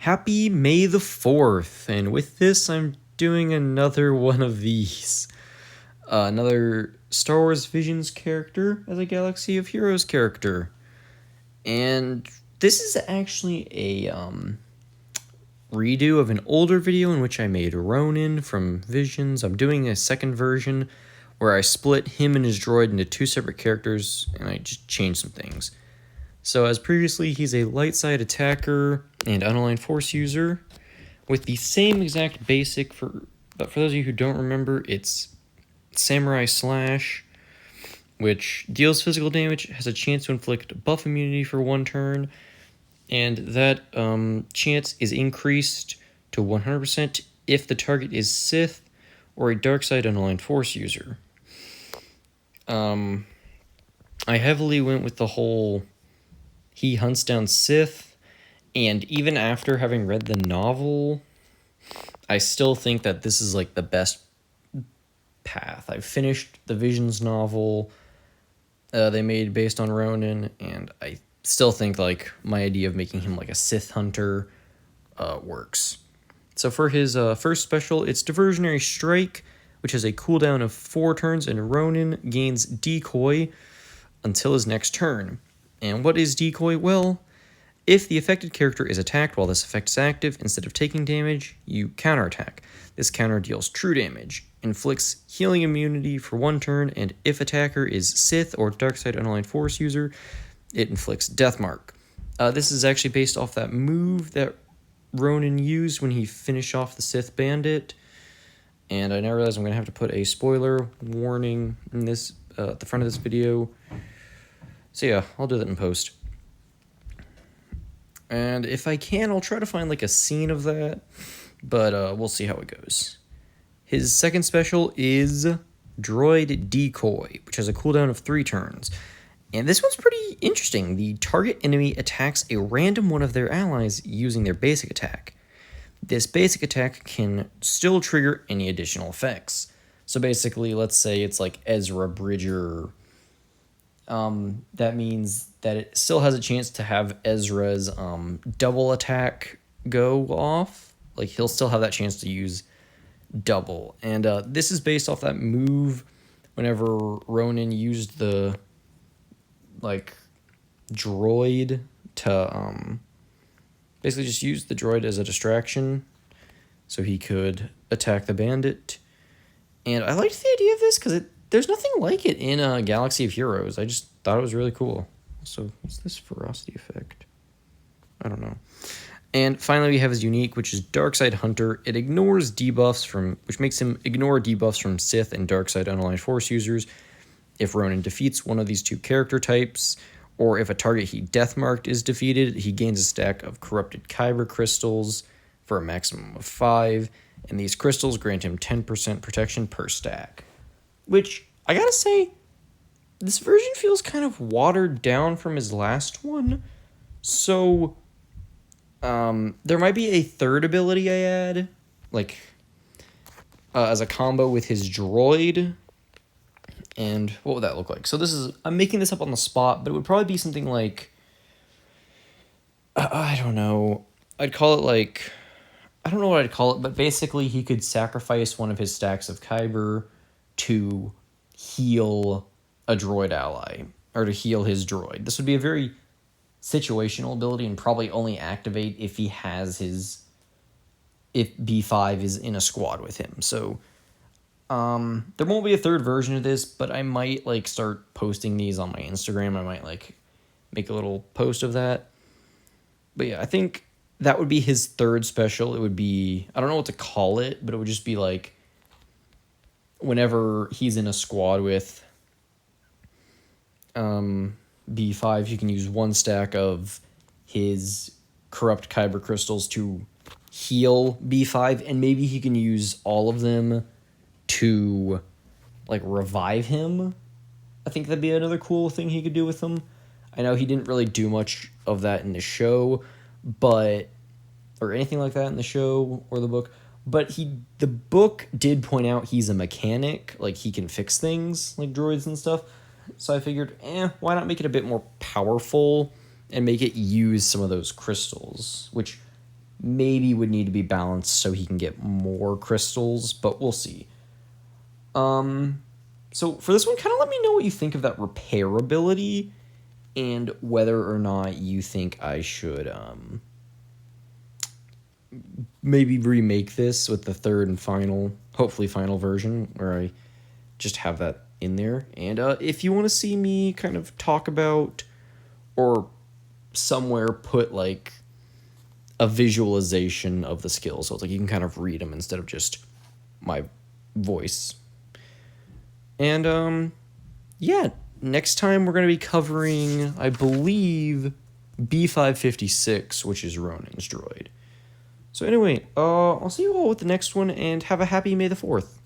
Happy May the 4th, and with this, I'm doing another one of these. Another Star Wars Visions character as a Galaxy of Heroes character. And this is actually a redo of an older video in which I made Ronin from Visions. I'm doing a second version where I split him and his droid into two separate characters, and I just changed some things. So as previously, he's a light side attacker and unaligned force user with the same exact basic but for those of you who don't remember, it's Samurai Slash, which deals physical damage, has a chance to inflict buff immunity for one turn, and that chance is increased to 100% if the target is Sith or a dark side unaligned force user. I heavily went with the whole he hunts down Sith, and even after having read the novel, I still think that this is like the best path. I've finished the Visions novel they made based on Ronin, and I still think like my idea of making him like a Sith hunter works. So for his first special, it's Diversionary Strike, which has a cooldown of 4 turns, and Ronin gains Decoy until his next turn. And what is Decoy? Well, if the affected character is attacked while this effect is active, instead of taking damage, you counterattack. This counter deals true damage, inflicts healing immunity for 1 turn, and if attacker is Sith or Darkside Unaligned Force user, it inflicts Deathmark. This is actually based off that move that Ronin used when he finished off the Sith Bandit. And I now realize I'm going to have to put a spoiler warning in this at the front of this video. So yeah, I'll do that in post. And if I can, I'll try to find like a scene of that, but we'll see how it goes. His second special is Droid Decoy, which has a cooldown of 3 turns. And this one's pretty interesting. The target enemy attacks a random one of their allies using their basic attack. This basic attack can still trigger any additional effects. So basically, let's say it's like Ezra Bridger. That means that it still has a chance to have Ezra's double attack go off. Like, he'll still have that chance to use double. And this is based off that move whenever Ronin used the, like, droid to basically just use the droid as a distraction so he could attack the bandit. And I liked the idea of this because there's nothing like it in Galaxy of Heroes. I just thought it was really cool. So what's this ferocity effect? I don't know. And finally, we have his unique, which is Darkside Hunter. It ignores debuffs which makes him ignore debuffs from Sith and Darkside Unaligned Force users if Ronin defeats one of these two character types, or if a target he deathmarked is defeated, he gains a stack of corrupted Kyber crystals for a maximum of 5, and these crystals grant him 10% protection per stack. Which, I gotta say, this version feels kind of watered down from his last one. So, there might be a third ability I add, like, as a combo with his droid. And what would that look like? So I'm making this up on the spot, but it would probably be something like, I don't know. I'd call it like, I don't know what I'd call it, but basically he could sacrifice one of his stacks of Kyber to heal a droid ally, or to heal his droid. This would be a very situational ability and probably only activate if if B5 is in a squad with him. So there won't be a third version of this, but I might like start posting these on my Instagram. I might like make a little post of that. But yeah, I think that would be his third special. It would be, I don't know what to call it, but it would just be like whenever he's in a squad with B5, you can use 1 stack of his corrupt Kyber crystals to heal B5, and maybe he can use all of them to like revive him. I think that'd be another cool thing he could do with them. I know he didn't really do much of that in the show, or anything like that in the show or the book, but the book did point out he's a mechanic, like he can fix things like droids and stuff. So I figured, why not make it a bit more powerful and make it use some of those crystals, which maybe would need to be balanced so he can get more crystals, but we'll see. So for this one, kind of let me know what you think of that repair ability and whether or not you think I should maybe remake this with the third and final, hopefully final version, where I just have that in there. And if you want to see me kind of talk about or somewhere put like a visualization of the skills, so it's like you can kind of read them instead of just my voice. And yeah, next time we're going to be covering, I believe, B556, which is Ronin's droid. So anyway, I'll see you all with the next one, and have a happy May the 4th.